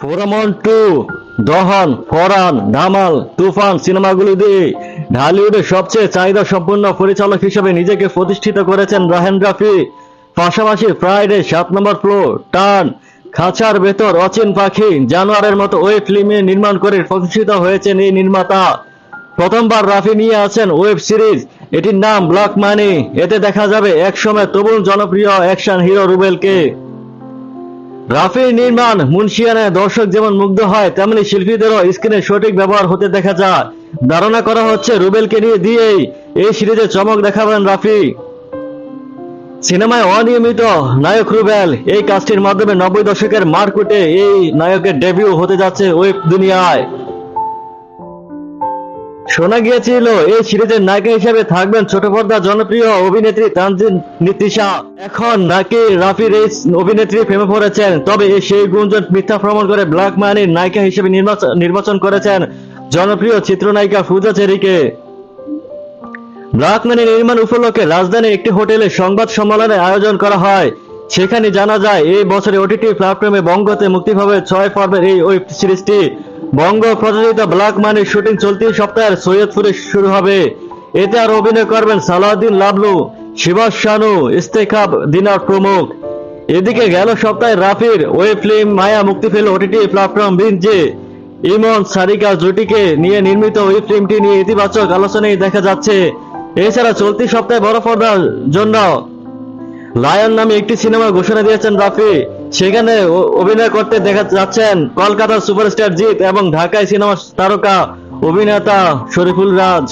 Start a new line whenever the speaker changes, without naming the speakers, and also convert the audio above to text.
ফোরামন two, দহন, ফরহান, ধামাল, তুফান সিনেমাগুলো দিয়ে ঢালিউডের সবচেয়ে চাহিদা সম্পন্ন পরিচালক হিসেবে নিজেকে প্রতিষ্ঠিত করেছেন রায়হান রাফি। পাশাপাশি ফ্রাইডে, 7 নম্বর ফ্লোর, টার্ন, খাঁচার ভেতর, অচিন পাখি, জানোয়ারের মতো ওয়েব ফিল্ম নির্মাণ করে প্রতিষ্ঠিত হয়েছেন এই নির্মাতা। প্রথমবার রাফি নিয়ে আছেন ওয়েব সিরিজ, এটির নাম ব্ল্যাক মানি। এতে দেখা যাবে একসময় তরুণ জনপ্রিয় অ্যাকশন হিরো রুবেলকে। রাফির নির্মাণ মুনশিয়ানায় দর্শক যেমন মুগ্ধ হয়, তেমনি শিল্পীদেরও স্ক্রিনে সঠিক ব্যবহার হতে দেখা যায়। ধারণা করা হচ্ছে রুবেলকে নিয়ে দিয়েই এই সিরিজে চমক দেখাবেন রাফি। সিনেমায় অনিয়মিত নায়ক রুবেল, এই কাজটির মাধ্যমে 90 দশকের মারকুটে এই নায়কের ডেবিউ হতে যাচ্ছে ওয়েব দুনিয়ায়। শোনা গিয়েছিল এই সিরিজের নায়িকা হিসেবে থাকবেন ছোট পর্দার জনপ্রিয় অভিনেত্রী তানজিন তিশা। এখন নাকি রাফির এই অভিনেত্রী প্রেমে পড়েছেন, তবে সেই গুঞ্জন মিথ্যা প্রমাণ করে ব্ল্যাক মানির নায়িকা হিসেবে নির্বাচন করেছেন জনপ্রিয় চিত্রনায়িকা ফুজা চেরিকে। ব্ল্যাক মানি নির্মাণ উপলক্ষে রাজধানীর একটি হোটেলে সংবাদ সম্মেলনের আয়োজন করা হয়। সেখানে জানা যায় এই বছরে ওটিটি প্ল্যাটফর্মে বঙ্গতে মুক্তি পাবে 6 পর্বের এই ওয়েব সিরিজটি। বঙ্গ প্রযোজিত ব্ল্যাক মানির শুটিং চলতি সপ্তাহের সৈয়দপুরে শুরু হবে। এতে আর অভিনয় করবেন সালাউদ্দিন লাবলু, শিবাস শানু, ইস্তেখাব দিনার প্রমুখ। এদিকে গেল সপ্তাহে রাফির ওয়েব ফিল্ম মায়া মুক্তি পেল ওটিটি প্ল্যাটফর্ম বিঞ্জে। ইমন সারিকা জুটিকে নিয়ে নির্মিত ওই ফিল্মটি নিয়ে ইতিবাচক আলোচনাই দেখা যাচ্ছে। এছাড়া চলতি সপ্তাহে বড় পর্দার জন্য লায়ন নামে একটি সিনেমা ঘোষণা দিয়েছেন রাফি। সেখানে অভিনয় করতে দেখা যাচ্ছেন কলকাতার সুপারস্টার জিৎ এবং ঢাকায় সিনেমা তারকা অভিনেতা শরীফুল রাজ।